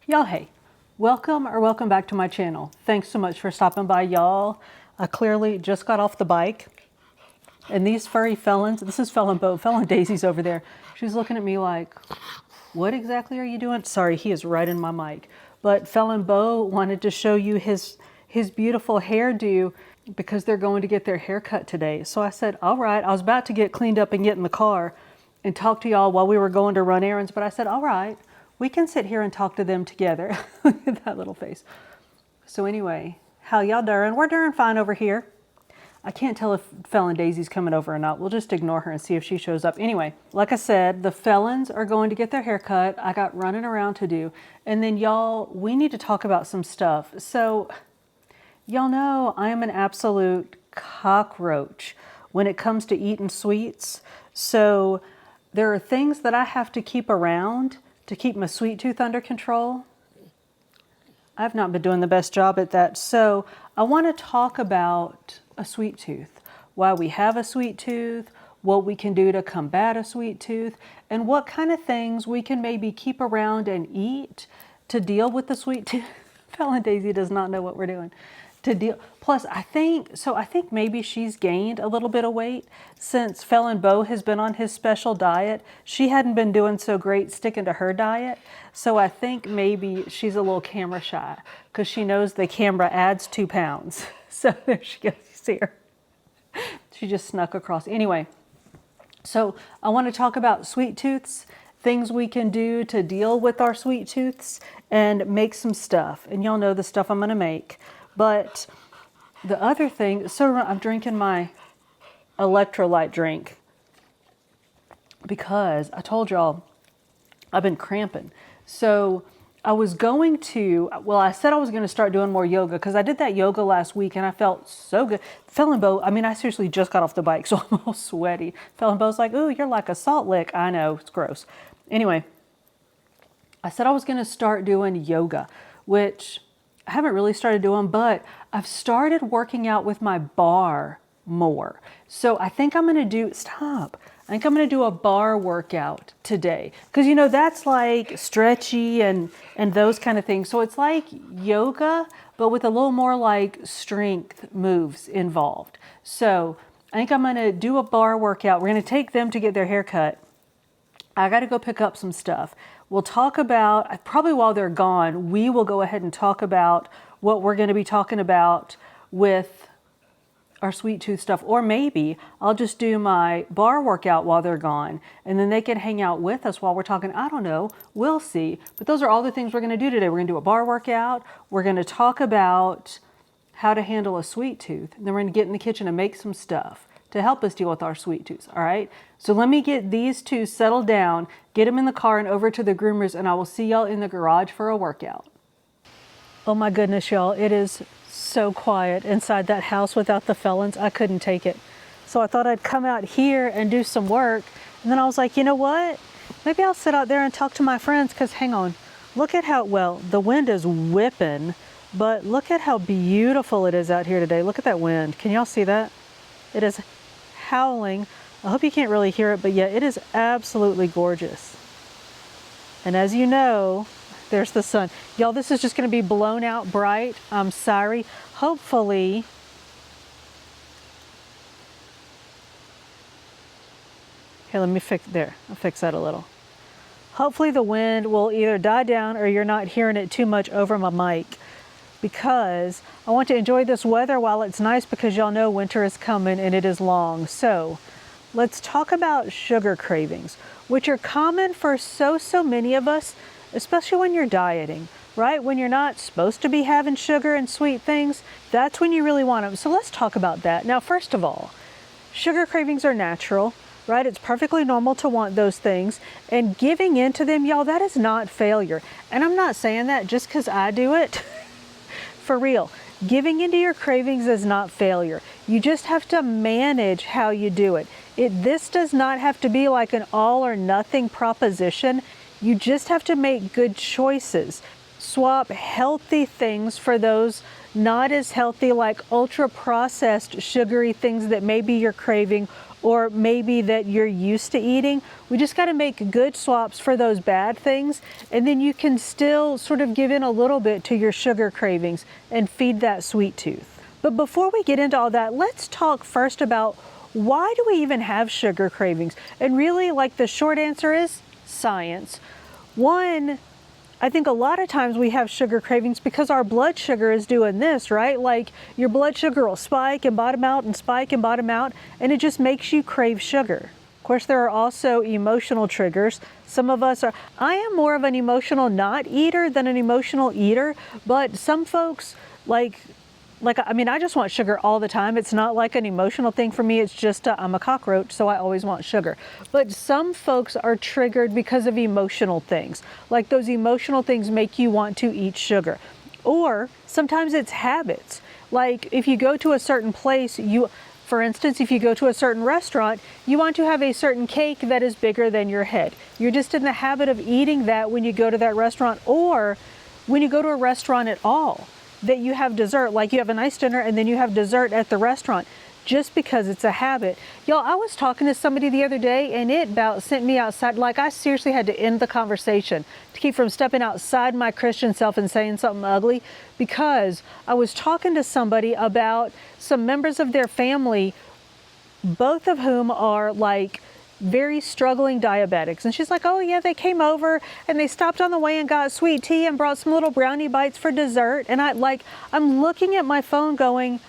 Y'all, hey, welcome back to my channel. Thanks so much for stopping by, y'all. I clearly just got off the bike, and these furry felons, this is Felon Bo, Felon Daisy's over there. She's looking at me like, what exactly are you doing? Sorry, he is right in my mic. But Felon Bo wanted to show you his beautiful hairdo because they're going to get their hair cut today. So I said, all right, I was about to get cleaned up and get in the car and talk to y'all while we were going to run errands, but I said, all right, we can sit here and talk to them together. Look at that little face. So anyway, how y'all doing? We're doing fine over here. I can't tell if Felon Daisy's coming over or not. We'll just ignore her and see if she shows up. Anyway, like I said, the felons are going to get their hair cut. I got running around to do. And then y'all, we need to talk about some stuff. So y'all know I am an absolute cockroach when it comes to eating sweets. So there are things that I have to keep around to keep my sweet tooth under control. I've not been doing the best job at that. So I want to talk about a sweet tooth, why we have a sweet tooth, what we can do to combat a sweet tooth, and what kind of things we can maybe keep around and eat to deal with the sweet tooth. Felon Daisy does not know what we're doing. To deal. Plus, I think maybe she's gained a little bit of weight since Felon Bo has been on his special diet. She hadn't been doing so great sticking to her diet. So I think maybe she's a little camera shy because she knows the camera adds 2 pounds. So there she goes. You see her? She just snuck across. Anyway, so I want to talk about sweet tooths, things we can do to deal with our sweet tooths and make some stuff. And y'all know the stuff I'm going to make. But the other thing, so I'm drinking my electrolyte drink because I told y'all I've been cramping. So I was going to, well, I said I was going to start doing more yoga because I did that yoga last week and I felt so good. Felon Bo, I mean, I seriously just got off the bike, so I'm all sweaty. Felon Bo's like, ooh, you're like a salt lick. I know, it's gross. Anyway, I said I was going to start doing yoga, which I haven't really started doing, but I've started working out with my bar more. So I think I'm going to do, I think I'm going to do a bar workout today. Because, you know, that's like stretchy and those kind of things. So it's like yoga, but with a little more like strength moves involved. So I think I'm going to do a bar workout. We're going to take them to get their hair cut. I got to go pick up some stuff. We'll talk about, probably while they're gone, we will go ahead and talk about what we're going to be talking about with our sweet tooth stuff. Or maybe I'll just do my bar workout while they're gone and then they can hang out with us while we're talking. I don't know. We'll see. But those are all the things we're going to do today. We're going to do a bar workout. We're going to talk about how to handle a sweet tooth. And then we're going to get in the kitchen and make some stuff to help us deal with our sweet tooth, all right? So let me get these two settled down, get them in the car and over to the groomers, and I will see y'all in the garage for a workout. Oh my goodness, y'all, it is so quiet inside that house without the felons. I couldn't take it. So I thought I'd come out here and do some work, and then I was like, you know what? Maybe I'll sit out there and talk to my friends, because hang on, look at how, well, the wind is whipping, but look at how beautiful it is out here today. Look at that wind. Can y'all see that? It is howling. I hope you can't really hear it, but yeah, it is absolutely gorgeous. And as you know, there's the sun. Y'all, this is just going to be blown out bright. I'm sorry. Hopefully, here, let me fix there. I'll fix that a little. Hopefully the wind will either die down or you're not hearing it too much over my mic, because I want to enjoy this weather while it's nice, because y'all know winter is coming and it is long. So let's talk about sugar cravings, which are common for so many of us, especially when you're dieting, right? When you're not supposed to be having sugar and sweet things, that's when you really want them. So let's talk about that. Now, first of all, sugar cravings are natural, right? It's perfectly normal to want those things, and giving into them, y'all, that is not failure. And I'm not saying that just because I do it. For real, giving into your cravings is not failure. You just have to manage how you do it. This does not have to be like an all or nothing proposition. You just have to make good choices. Swap healthy things for those not as healthy, like ultra processed sugary things that maybe you're craving, or maybe that you're used to eating. We just got to make good swaps for those bad things, and then you can still sort of give in a little bit to your sugar cravings and feed that sweet tooth. But before we get into all that, let's talk first about why do we even have sugar cravings? And really, like, the short answer is science. One, I think a lot of times we have sugar cravings because our blood sugar is doing this, right? Like, your blood sugar will spike and bottom out and spike and bottom out, and it just makes you crave sugar. Of course, there are also emotional triggers. Some of us are, I am more of an emotional not eater than an emotional eater, but some folks, I just want sugar all the time. It's not like an emotional thing for me. It's just I'm a cockroach, so I always want sugar. But some folks are triggered because of emotional things. Like, those emotional things make you want to eat sugar. Or sometimes it's habits. Like, if you go to a certain place, for instance, if you go to a certain restaurant, you want to have a certain cake that is bigger than your head. You're just in the habit of eating that when you go to that restaurant, or when you go to a restaurant at all, that you have dessert, like you have a nice dinner and then you have dessert at the restaurant, just because it's a habit. Y'all, I was talking to somebody the other day and it about sent me outside. Like, I seriously had to end the conversation to keep from stepping outside my Christian self and saying something ugly, because I was talking to somebody about some members of their family, both of whom are like very struggling diabetics. And she's like, oh yeah, they came over and they stopped on the way and got sweet tea and brought some little brownie bites for dessert. And I'm looking at my phone going,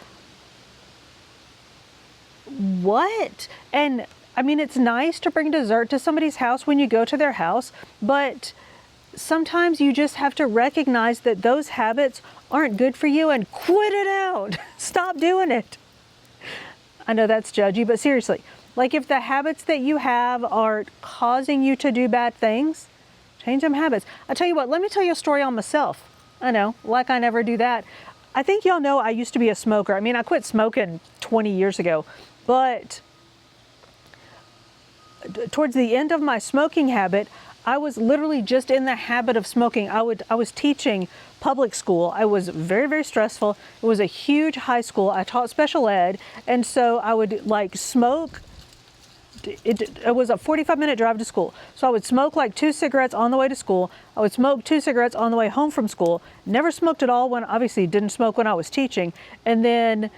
what? And I mean, it's nice to bring dessert to somebody's house when you go to their house, but sometimes you just have to recognize that those habits aren't good for you and quit it out. Stop doing it. I know that's judgy, but seriously, like, if the habits that you have are causing you to do bad things, change them habits. I tell you what, let me tell you a story on myself. I know, like I never do that. I think y'all know I used to be a smoker. I mean, I quit smoking 20 years ago, but towards the end of my smoking habit, I was literally just in the habit of smoking. I was teaching public school. I was very, very stressful. It was a huge high school. I taught special ed, and so I would like smoke. It was a 45-minute drive to school. So I would smoke like 2 cigarettes on the way to school. I would smoke 2 cigarettes on the way home from school. Never smoked at all obviously didn't smoke when I was teaching. And then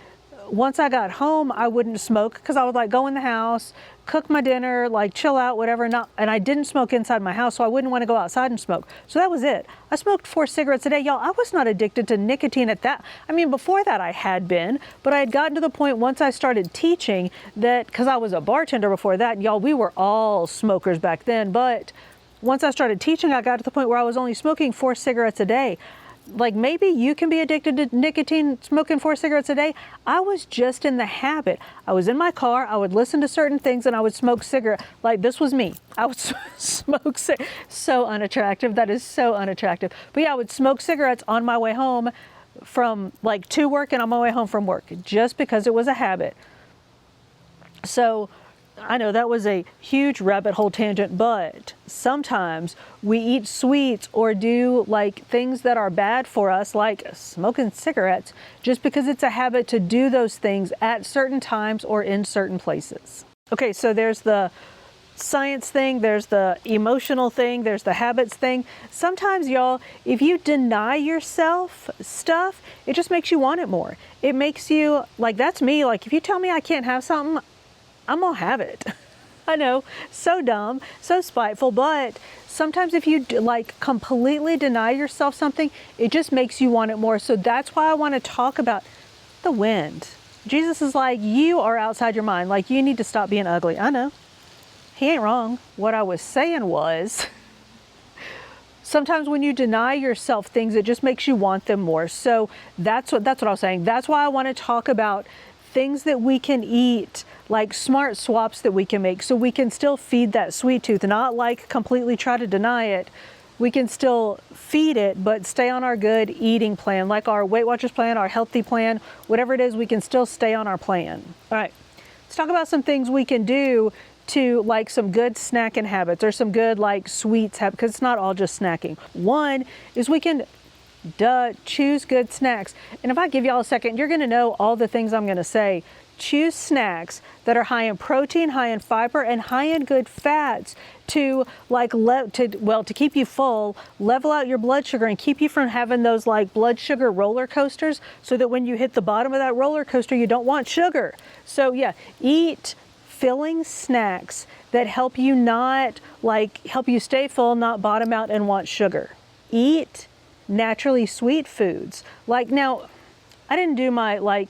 once I got home, I wouldn't smoke because I would like go in the house, cook my dinner, like chill out, whatever. And I didn't smoke inside my house, so I wouldn't want to go outside and smoke. So that was it. I smoked 4 cigarettes a day. Y'all, I was not addicted to nicotine at that. I mean, before that I had been, but I had gotten to the point once I started teaching that, because I was a bartender before that, y'all, we were all smokers back then. But once I started teaching, I got to the point where I was only smoking 4 cigarettes a day. Like, maybe you can be addicted to nicotine, smoking 4 cigarettes a day. I was just in the habit. I was in my car, I would listen to certain things, and I would smoke cigarette. Like, this was me. I would smoke so unattractive. That is so unattractive. But yeah, I would smoke cigarettes on my way home from like to work and on my way home from work, just because it was a habit. So I know that was a huge rabbit hole tangent, but sometimes we eat sweets or do like things that are bad for us, like smoking cigarettes, just because it's a habit to do those things at certain times or in certain places. Okay, so there's the science thing, there's the emotional thing, there's the habits thing. Sometimes, y'all, if you deny yourself stuff, it just makes you want it more. It makes you, like, that's me. Like, if you tell me I can't have something, I'm gonna have it. I know, so dumb, so spiteful, but sometimes if you like completely deny yourself something, it just makes you want it more. So that's why I want to talk about the wind. Jesus is like, you are outside your mind. Like, you need to stop being ugly. I know, he ain't wrong. What I was saying was, sometimes when you deny yourself things, it just makes you want them more. So that's what I was saying. That's why I want to talk about things that we can eat, like smart swaps that we can make, so we can still feed that sweet tooth, not like completely try to deny it. We can still feed it, but stay on our good eating plan, like our Weight Watchers plan, our healthy plan, whatever it is, we can still stay on our plan. All right, let's talk about some things we can do to like some good snacking habits or some good like sweets habits, because it's not all just snacking. One is we can choose good snacks. And if I give y'all a second, you're gonna know all the things I'm gonna say. choose snacks that are high in protein, high in fiber, and high in good fats to to keep you full, level out your blood sugar, and keep you from having those like blood sugar roller coasters, so that when you hit the bottom of that roller coaster, you don't want sugar. So yeah, eat filling snacks that help you help you stay full, not bottom out and want sugar. Eat naturally sweet foods. Like, now, I didn't do my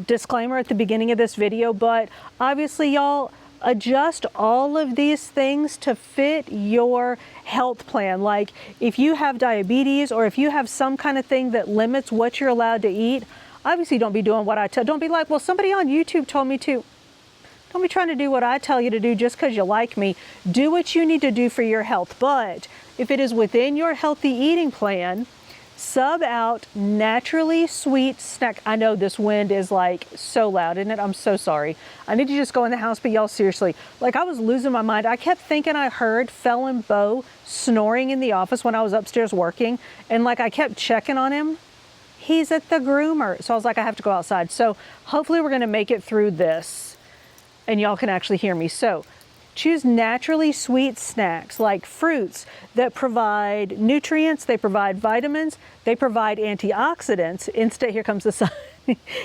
disclaimer at the beginning of this video, but obviously y'all adjust all of these things to fit your health plan. Like, if you have diabetes or if you have some kind of thing that limits what you're allowed to eat, obviously don't be doing what I tell. Don't be like, well, somebody on YouTube told me to. Don't be trying to do what I tell you to do just because you like me. Do what you need to do for your health. But if it is within your healthy eating plan, sub out naturally sweet snack. I know this wind is like so loud, isn't it? I'm so sorry. I need to just go in the house, but y'all, seriously, like, I was losing my mind. I kept thinking I heard Felon Bo snoring in the office when I was upstairs working, and like I kept checking on him. He's at the groomer. So I was like, I have to go outside. So hopefully we're gonna make it through this and y'all can actually hear me. So choose naturally sweet snacks like fruits that provide nutrients, they provide vitamins, they provide antioxidants. Instead, here comes the sun.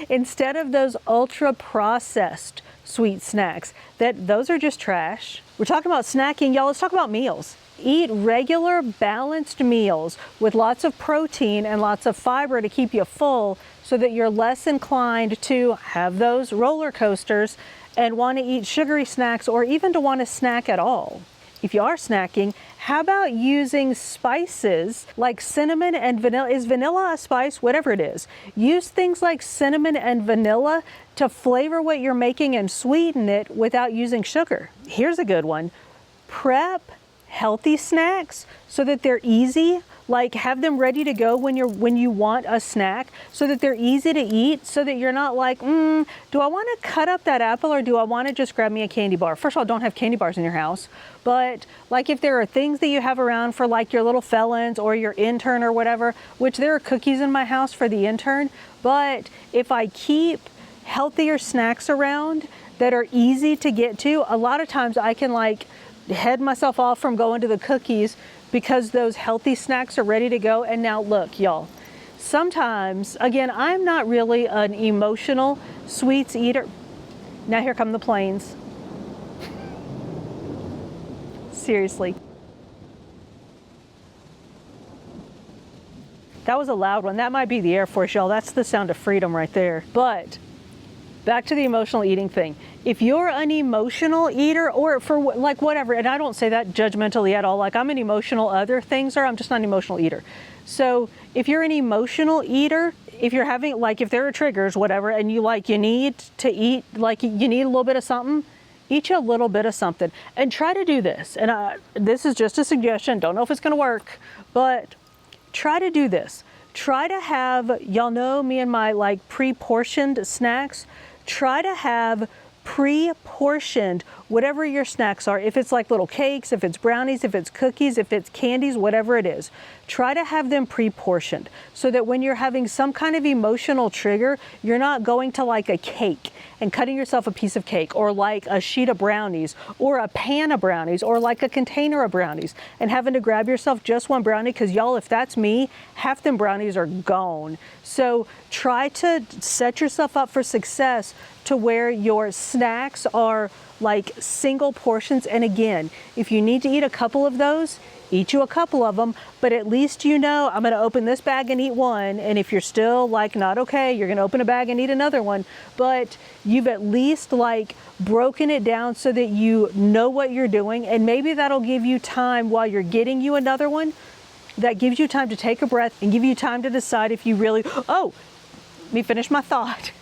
Instead of those ultra processed sweet snacks, those are just trash. We're talking about snacking, y'all. Let's talk about meals. Eat regular balanced meals with lots of protein and lots of fiber to keep you full, so that you're less inclined to have those roller coasters and want to eat sugary snacks, or even to want to snack at all. If you are snacking, how about using spices like cinnamon and vanilla? Is vanilla a spice? Whatever it is. Use things like cinnamon and vanilla to flavor what you're making and sweeten it without using sugar. Here's a good one. Prep healthy snacks so that they're easy. Like, have them ready to go when you want a snack, so that they're easy to eat, so that you're not like, do I want to cut up that apple, or do I want to just grab me a candy bar? First of all, don't have candy bars in your house. But like, if there are things that you have around for like your little felons or your intern or whatever, which there are cookies in my house for the intern, but if I keep healthier snacks around that are easy to get to, a lot of times I can like head myself off from going to the cookies because those healthy snacks are ready to go. And now look, y'all, sometimes, again, I'm not really an emotional sweets eater. Now here come the planes. Seriously. That was a loud one. That might be the Air Force, y'all. That's the sound of freedom right there. But back to the emotional eating thing. If you're an emotional eater, or for like whatever, and I don't say that judgmentally at all, like I'm an emotional other things, or I'm just not an emotional eater. So if you're an emotional eater, if you're having, like, if there are triggers, whatever, and you need to eat, like you need a little bit of something, eat you a little bit of something. And try to do this. And this is just a suggestion. Don't know if it's going to work, but try to do this. Try to have, y'all know me and my like pre-portioned snacks. Try to have pre-portioned whatever your snacks are. If it's like little cakes, if it's brownies, if it's cookies, if it's candies, whatever it is, try to have them pre-portioned, so that when you're having some kind of emotional trigger, you're not going to like a cake and cutting yourself a piece of cake, or like a sheet of brownies, or a pan of brownies, or like a container of brownies, and having to grab yourself just one brownie, because y'all, if that's me, half them brownies are gone. So try to set yourself up for success to where your snacks are like single portions. And again, if you need to eat a couple of those, eat you a couple of them, but at least you know, I'm going to open this bag and eat one. And if you're still like not okay, you're going to open a bag and eat another one. But you've at least like broken it down so that you know what you're doing. And maybe that'll give you time while you're getting you another one. That gives you time to take a breath and give you time to decide if you really, let me finish my thought.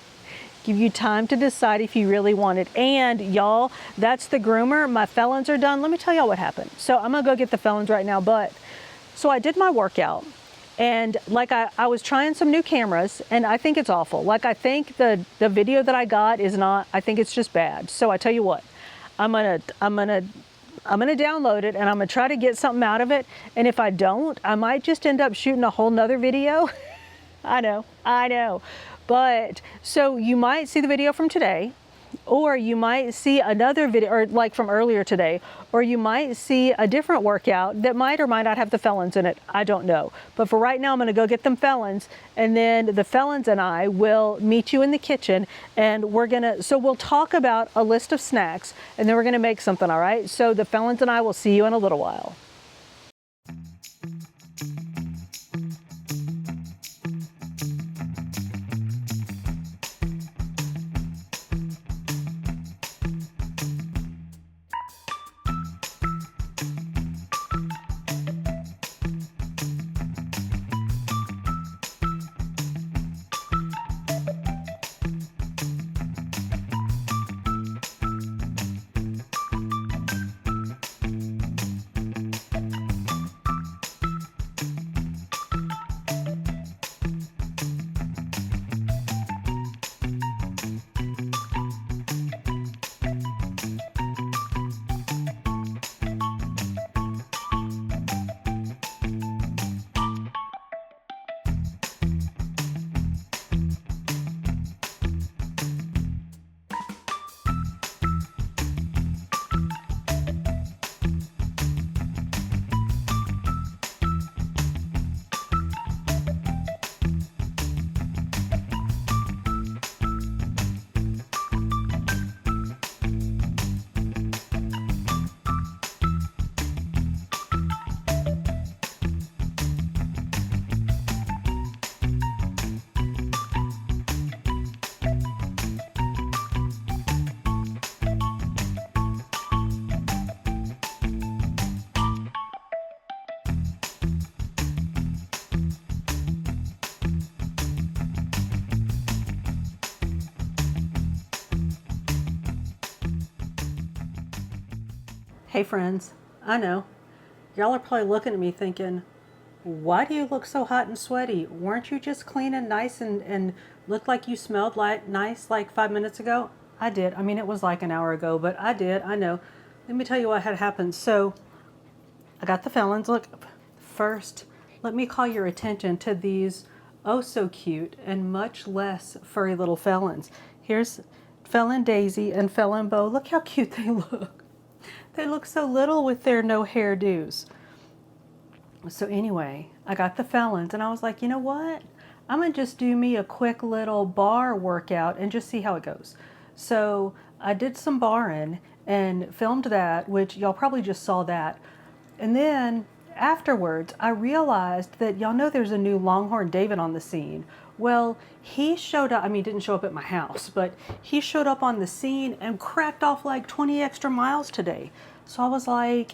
Give you time to decide if you really want it. And y'all, that's the groomer. My felons are done. Let me tell y'all what happened. So I'm gonna go get the felons right now, so I did my workout, and like I was trying some new cameras, and I think it's awful. Like, I think the video that I got is not, I think it's just bad. So I tell you what, I'm gonna download it, and I'm gonna try to get something out of it. And if I don't, I might just end up shooting a whole nother video. I know. But so you might see the video from today, or you might see another video, or like from earlier today, or you might see a different workout that might or might not have the felons in it. I don't know. But for right now, I'm going to go get them felons, and then the felons and I will meet you in the kitchen, and so we'll talk about a list of snacks, and then we're going to make something, all right? So the felons and I will see you in a little while. Hey friends, I know, y'all are probably looking at me thinking, why do you look so hot and sweaty? Weren't you just clean and nice and looked like you smelled nice like 5 minutes ago? I did. I mean, it was like an hour ago, but I did. I know. Let me tell you what had happened. So I got the felons. Look, first, let me call your attention to these oh so cute and much less furry little felons. Here's Felon Daisy and Felon Bo. Look how cute they look. They look so little with their no hairdos. So anyway, I got the felons and I was like, you know what? I'm gonna just do me a quick little bar workout and just see how it goes. So I did some barring and filmed that, which y'all probably just saw that. And then afterwards, I realized that y'all know there's a new Longhorn David on the scene. Well, he showed up, I mean, didn't show up at my house, but he showed up on the scene and cracked off like 20 extra miles today. So I was like,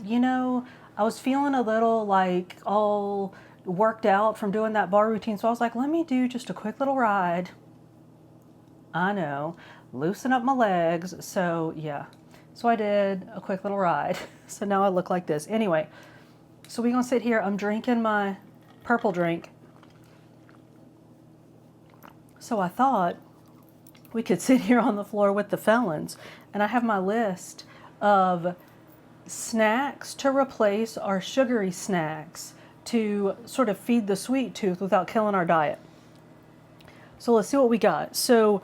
you know, I was feeling a little like all worked out from doing that bar routine. So I was like, let me do just a quick little ride. I know, loosen up my legs. So yeah, so I did a quick little ride. So now I look like this. Anyway, so we're gonna sit here. I'm drinking my purple drink. So I thought we could sit here on the floor with the felons, and I have my list of snacks to replace our sugary snacks to sort of feed the sweet tooth without killing our diet. So let's see what we got. So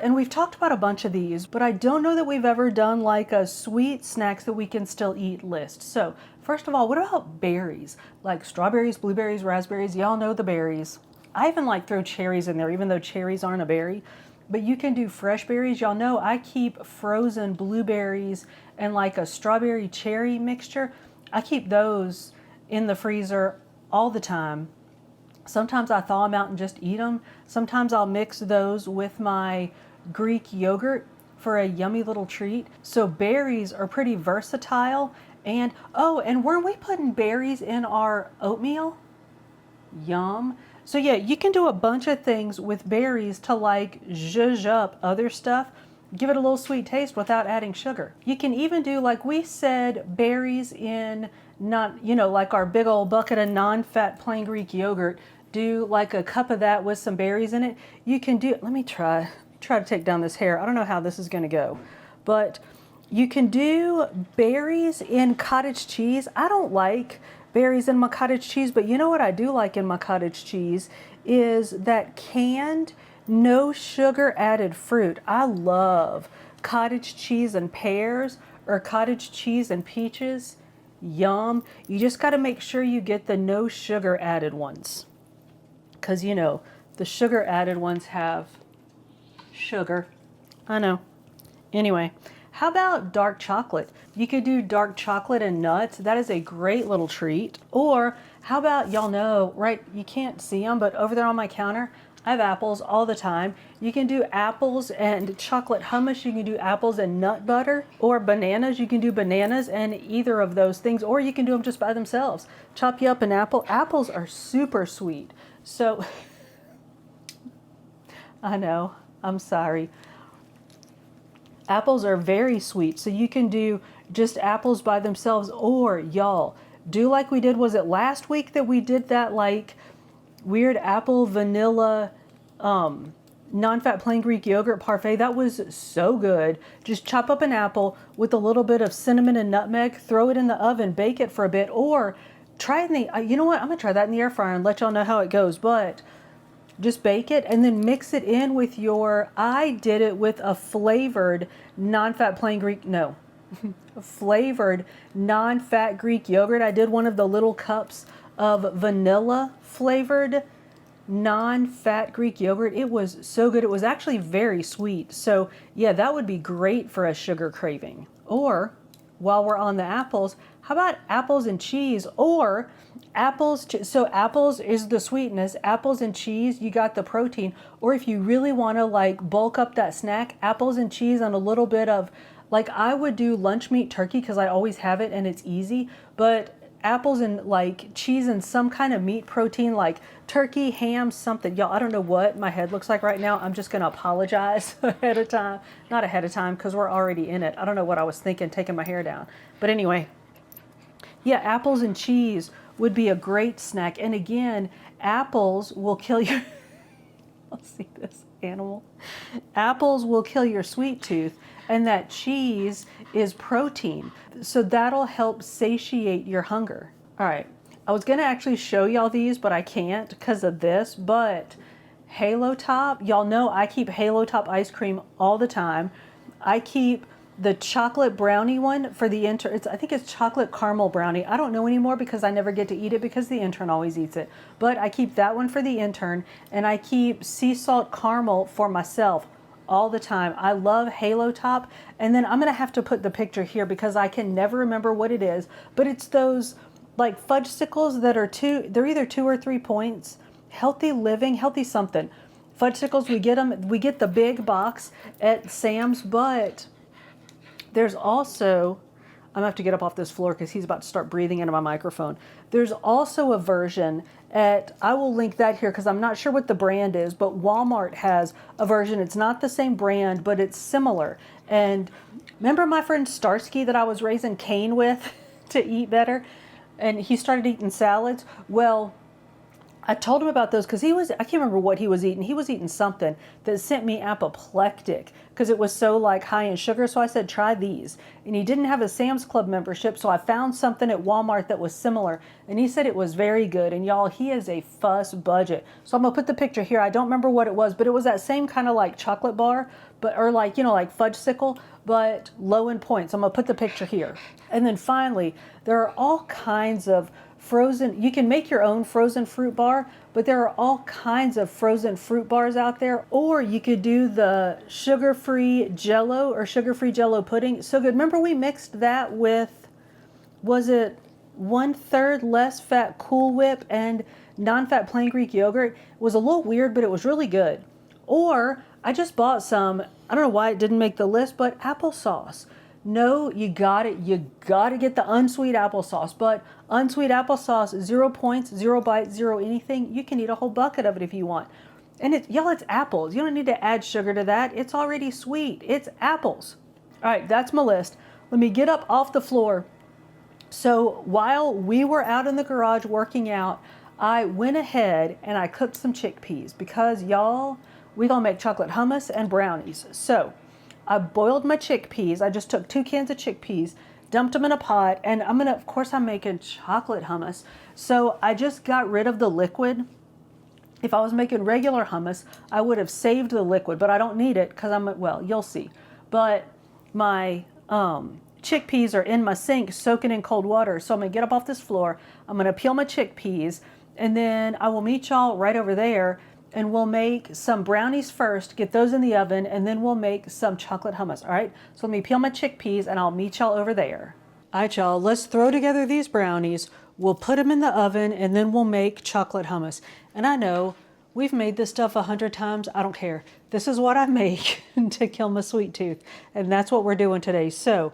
and we've talked about a bunch of these, but I don't know that we've ever done like a sweet snacks that we can still eat list. So first of all, what about berries? Like strawberries, blueberries, raspberries, y'all know the berries. I even like throw cherries in there, even though cherries aren't a berry. But you can do fresh berries. Y'all know I keep frozen blueberries and like a strawberry cherry mixture. I keep those in the freezer all the time. Sometimes I thaw them out and just eat them. Sometimes I'll mix those with my Greek yogurt for a yummy little treat. So berries are pretty versatile. And oh, and weren't we putting berries in our oatmeal? Yum. So yeah, you can do a bunch of things with berries to like zhuzh up other stuff, give it a little sweet taste without adding sugar. You can even do, like we said, berries in not, you know, like our big old bucket of non-fat plain Greek yogurt. Do like a cup of that with some berries in it. You can do, let me try to take down this hair. I don't know how this is gonna go, but you can do berries in cottage cheese. I don't like berries in my cottage cheese, but you know what I do like in my cottage cheese is that canned, no sugar added fruit. I love cottage cheese and pears or cottage cheese and peaches. Yum. You just got to make sure you get the no sugar added ones, because you know the sugar added ones have sugar. I know. Anyway, how about dark chocolate? You could do dark chocolate and nuts. That is a great little treat. Or how about, y'all know, right? You can't see them, but over there on my counter, I have apples all the time. You can do apples and chocolate hummus. You can do apples and nut butter, or bananas. You can do bananas and either of those things, or you can do them just by themselves. Chop you up an apple. Apples are super sweet. So I know, I'm sorry. Apples are very sweet, so you can do just apples by themselves, or y'all, do like we did, was it last week that we did that like weird apple vanilla non-fat plain Greek yogurt parfait? That was so good. Just chop up an apple with a little bit of cinnamon and nutmeg, throw it in the oven, bake it for a bit, or try it in the, you know what, I'm gonna try that in the air fryer and let y'all know how it goes, but just bake it and then mix it in with your, I did it with a flavored non-fat plain Greek, no, flavored non-fat Greek yogurt. I did one of the little cups of vanilla flavored non-fat Greek yogurt. It was so good. It was actually very sweet. So yeah, that would be great for a sugar craving. Or while we're on the apples, how about apples and cheese? Or apples, so apples is the sweetness, apples and cheese, you got the protein. Or if you really want to like bulk up that snack, apples and cheese and a little bit of, like I would do lunch meat turkey because I always have it and it's easy, but apples and like cheese and some kind of meat protein like turkey, ham, something. Y'all, I don't know what my head looks like right now. I'm just going to apologize ahead of time. Not ahead of time because we're already in it. I don't know what I was thinking taking my hair down. But anyway, yeah, apples and cheese would be a great snack. And again, apples will kill your, I'll see this animal. Apples will kill your sweet tooth, and that cheese is protein. So that'll help satiate your hunger. All right, I was gonna actually show y'all these, but I can't because of this, but Halo Top, y'all know I keep Halo Top ice cream all the time. I keep the chocolate brownie one for the intern. I think it's chocolate caramel brownie. I don't know anymore because I never get to eat it because the intern always eats it. But I keep that one for the intern, and I keep sea salt caramel for myself all the time. I love Halo Top. And then I'm gonna have to put the picture here because I can never remember what it is, but it's those like fudgesicles that are they're either 2 or 3 points. Healthy living, healthy something. Fudgesicles, we get the big box at Sam's, but there's also, I'm gonna have to get up off this floor because he's about to start breathing into my microphone. There's also a version at, I will link that here because I'm not sure what the brand is, but Walmart has a version. It's not the same brand, but it's similar. And remember my friend Starsky that I was raising Cain with to eat better? And he started eating salads. Well, I told him about those because I can't remember what he was eating. He was eating something that sent me apoplectic because it was so like high in sugar. So I said, try these. And he didn't have a Sam's Club membership. So I found something at Walmart that was similar. And he said it was very good. And y'all, he is a fuss budget. So I'm going to put the picture here. I don't remember what it was, but it was that same kind of like chocolate bar, or like, you know, like fudgesicle, but low in points. I'm going to put the picture here. And then finally, there are all kinds of frozen, you can make your own frozen fruit bar, but there are all kinds of frozen fruit bars out there. Or you could do the sugar-free Jello or sugar-free Jello pudding. So good. Remember we mixed that with, was it 1/3 less fat Cool Whip and non-fat plain Greek yogurt? It was a little weird, but it was really good. Or I just bought some, I don't know why it didn't make the list, but applesauce. No, you got to get the unsweet applesauce, but unsweet applesauce, 0 points, 0 bites, 0 anything. You can eat a whole bucket of it if you want. And it's apples. You don't need to add sugar to that. It's already sweet. It's apples. All right, that's my list. Let me get up off the floor. So while we were out in the garage working out, I went ahead and I cooked some chickpeas because y'all, we gonna make chocolate hummus and brownies. So I boiled my chickpeas. I just took 2 cans of chickpeas, dumped them in a pot, and of course I'm making chocolate hummus. So I just got rid of the liquid. If I was making regular hummus, I would have saved the liquid, but I don't need it because well, you'll see. But my chickpeas are in my sink soaking in cold water. So I'm gonna get up off this floor. I'm gonna peel my chickpeas, and then I will meet y'all right over there, and we'll make some brownies first, get those in the oven, and then we'll make some chocolate hummus, all right? So let me peel my chickpeas and I'll meet y'all over there. All right, y'all, let's throw together these brownies. We'll put them in the oven and then we'll make chocolate hummus. And I know we've made this stuff 100 times. I don't care. This is what I make to kill my sweet tooth. And that's what we're doing today. So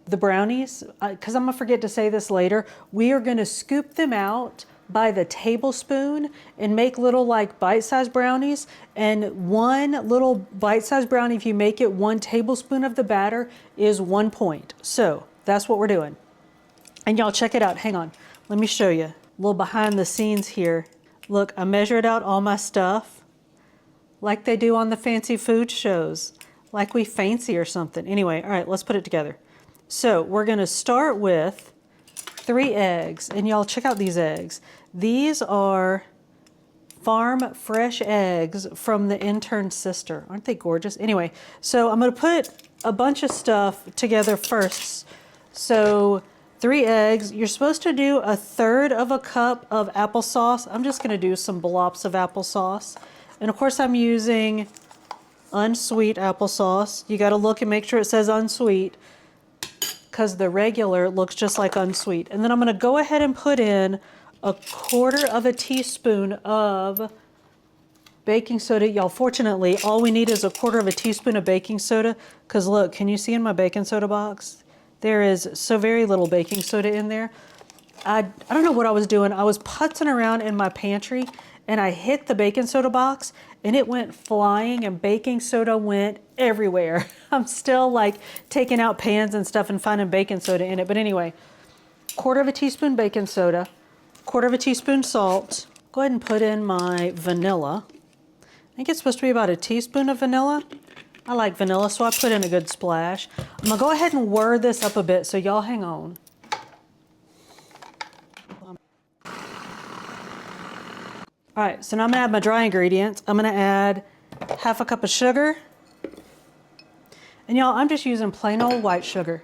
the brownies, because I'm gonna forget to say this later, we are gonna scoop them out by the tablespoon and make little like bite-sized brownies. And one little bite-sized brownie, if you make it 1 tablespoon of the batter, is 1 point. So that's what we're doing. And y'all check it out. Hang on. Let me show you. A little behind the scenes here. Look, I measured out all my stuff like they do on the fancy food shows. Like we fancy or something. Anyway, all right, let's put it together. So we're gonna start with 3 eggs. And y'all check out these eggs. These are farm fresh eggs from the intern's sister. Aren't they gorgeous? Anyway, so I'm gonna put a bunch of stuff together first. So 3 eggs. You're supposed to do 1/3 of a cup of applesauce. I'm just gonna do some blobs of applesauce. And of course I'm using unsweet applesauce. You gotta look and make sure it says unsweet, because the regular looks just like unsweet. And then I'm gonna go ahead and put in 1/4 of a teaspoon of baking soda. Y'all, fortunately, all we need is 1/4 of a teaspoon of baking soda, because look, can you see in my baking soda box? There is so very little baking soda in there. I don't know what I was doing. I was putzing around in my pantry and I hit the baking soda box and it went flying and baking soda went everywhere. I'm still like taking out pans and stuff and finding baking soda in it. But anyway, 1/4 of a teaspoon baking soda, 1/4 of a teaspoon salt. Go ahead and put in my vanilla. I think it's supposed to be about a teaspoon of vanilla. I like vanilla, so I put in a good splash. I'm gonna go ahead and whir this up a bit, so y'all hang on. All right, so now I'm gonna add my dry ingredients. I'm gonna add 1/2 cup of sugar. And y'all, I'm just using plain old white sugar.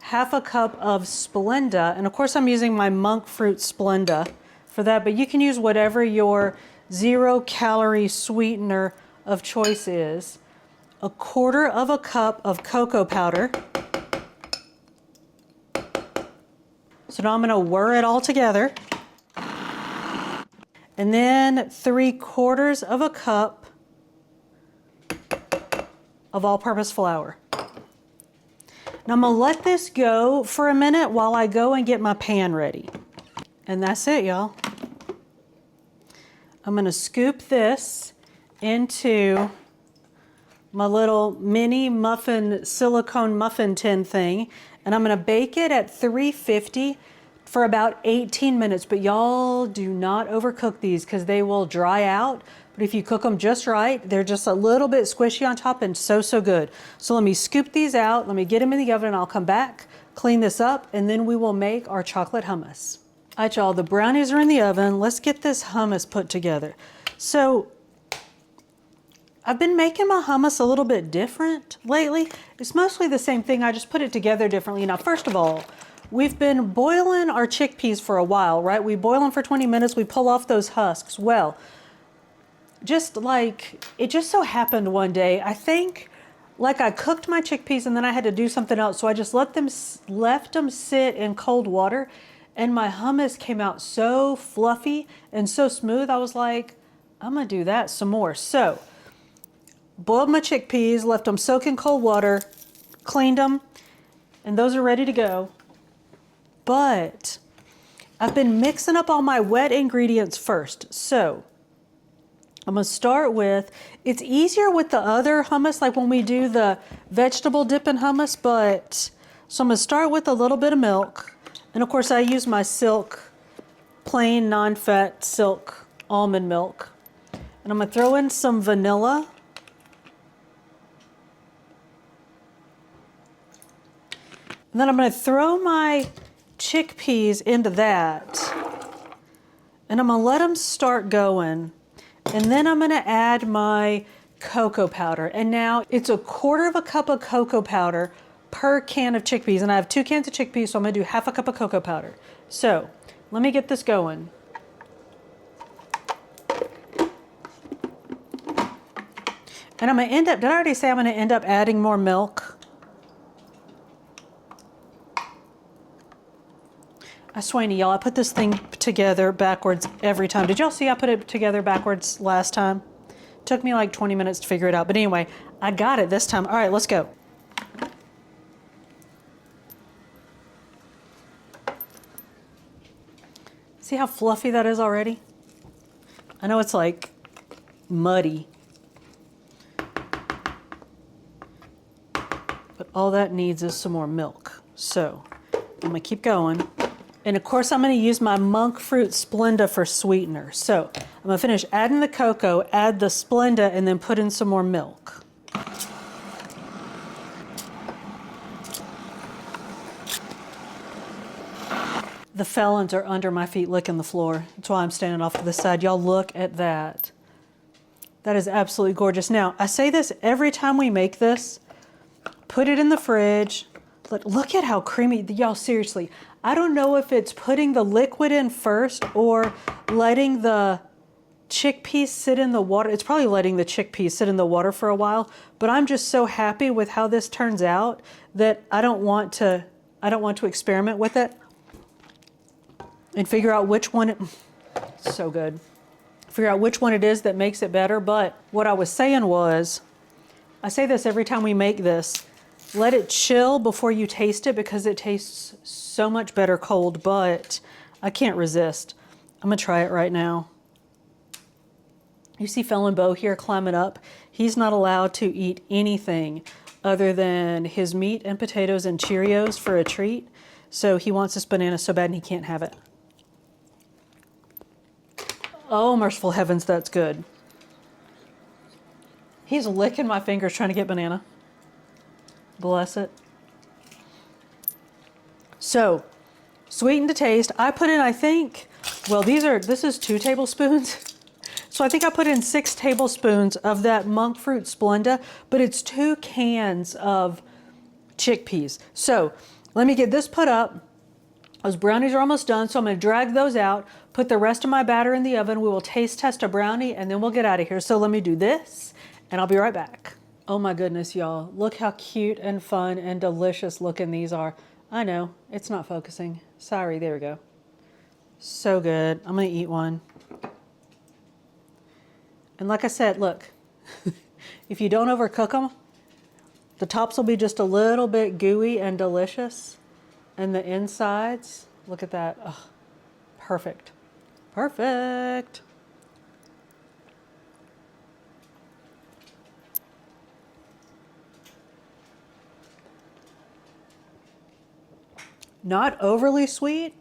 1/2 cup of Splenda, and of course I'm using my monk fruit Splenda for that, but you can use whatever your 0-calorie sweetener of choice is. 1/4 of a cup of cocoa powder. So now I'm gonna whir it all together. And then 3/4 of a cup of all-purpose flour. Now I'm gonna let this go for a minute while I go and get my pan ready. And that's it, y'all. I'm gonna scoop this into my little mini muffin, silicone muffin tin thing, and I'm gonna bake it at 350 for about 18 minutes. But y'all do not overcook these because they will dry out. But if you cook them just right, they're just a little bit squishy on top and so, so good. So let me scoop these out, let me get them in the oven, and I'll come back, clean this up, and then we will make our chocolate hummus. All right, y'all, the brownies are in the oven. Let's get this hummus put together. So I've been making my hummus a little bit different lately. It's mostly the same thing, I just put it together differently. Now, first of all, we've been boiling our chickpeas for a while, right? We boil them for 20 minutes, we pull off those husks. Well, just like, it just so happened one day, I think, like I cooked my chickpeas and then I had to do something else, so I just left them sit in cold water, and my hummus came out so fluffy and so smooth, I was like, I'm gonna do that some more. So, boiled my chickpeas, left them soak in cold water, cleaned them, and those are ready to go. But I've been mixing up all my wet ingredients first. So I'm gonna start with, it's easier with the other hummus, like when we do the vegetable dip in hummus, but, so I'm gonna start with a little bit of milk. And of course I use my Silk, plain non-fat Silk almond milk. And I'm gonna throw in some vanilla. And then I'm gonna throw my chickpeas into that. And I'm gonna let them start going. And then I'm gonna add my cocoa powder. And now it's 1/4 cup of cocoa powder per can of chickpeas. And I have 2 cans of chickpeas, so I'm gonna do 1/2 cup of cocoa powder. So let me get this going. And I'm gonna end up, did I already say I'm gonna end up adding more milk? I swear to y'all, I put this thing together backwards every time. Did y'all see I put it together backwards last time? Took me like 20 minutes to figure it out. But anyway, I got it this time. All right, let's go. See how fluffy that is already? I know it's like muddy. But all that needs is some more milk. So I'm gonna keep going. And of course I'm gonna use my monk fruit Splenda for sweetener. So I'm gonna finish adding the cocoa, add the Splenda, and then put in some more milk. The felons are under my feet licking the floor. That's why I'm standing off to the side. Y'all look at that. That is absolutely gorgeous. Now, I say this every time we make this. Put it in the fridge. Look at how creamy, y'all, seriously. I don't know if it's putting the liquid in first or letting the chickpeas sit in the water. It's probably letting the chickpeas sit in the water for a while, but I'm just so happy with how this turns out that I don't want to experiment with it and figure out which one, so good. Figure out which one it is that makes it better. But what I was saying was, I say this every time we make this, let it chill before you taste it because it tastes so much better cold, but I can't resist. I'm gonna try it right now. You see Felon Beau here climbing up. He's not allowed to eat anything other than his meat and potatoes and Cheerios for a treat. So he wants this banana so bad and he can't have it. Oh, merciful heavens, that's good. He's licking my fingers trying to get banana. Bless it. So, sweeten to taste. I put in, I think, well, this is 2 tablespoons. So I think I put in 6 tablespoons of that monk fruit Splenda, but it's 2 cans of chickpeas. So let me get this put up. Those brownies are almost done, so I'm gonna drag those out, put the rest of my batter in the oven. We will taste test a brownie and then we'll get out of here. So let me do this and I'll be right back. Oh my goodness, y'all. Look how cute and fun and delicious looking these are. I know, it's not focusing. Sorry, there we go. So good. I'm gonna eat one. And like I said, look, if you don't overcook them, the tops will be just a little bit gooey and delicious. And the insides, look at that. Oh, perfect. Perfect. Not overly sweet,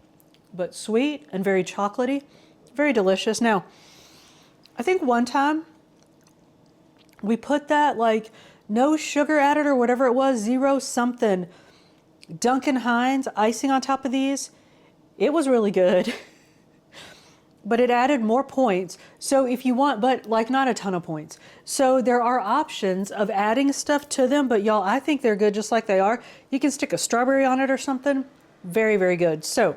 but sweet and very chocolatey. Very delicious. Now, I think one time we put that like no sugar added or whatever it was, 0 something, Duncan Hines icing on top of these. It was really good, but it added more points. So if you want, but like not a ton of points. So there are options of adding stuff to them, but y'all, I think they're good just like they are. You can stick a strawberry on it or something. Very, very good. So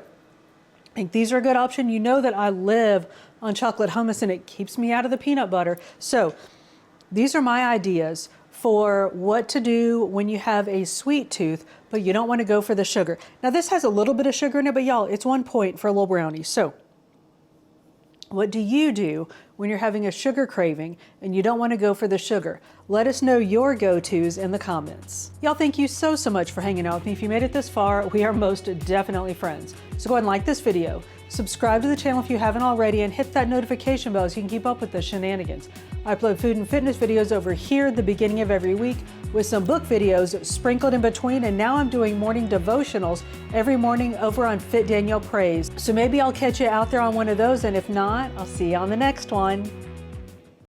I think these are a good option. You know that I live on chocolate hummus and it keeps me out of the peanut butter. So these are my ideas for what to do when you have a sweet tooth, but you don't want to go for the sugar. Now this has a little bit of sugar in it, but y'all, it's 1 point for a little brownie. So what do you do when you're having a sugar craving and you don't want to go for the sugar? Let us know your go-tos in the comments. Y'all, thank you so much for hanging out with me. If you made it this far, we are most definitely friends. So go ahead and like this video, subscribe to the channel if you haven't already, and hit that notification bell so you can keep up with the shenanigans. I upload food and fitness videos over here at the beginning of every week with some book videos sprinkled in between, and now I'm doing morning devotionals every morning over on Fit Danielle Praise. So maybe I'll catch you out there on one of those, and if not, I'll see you on the next one.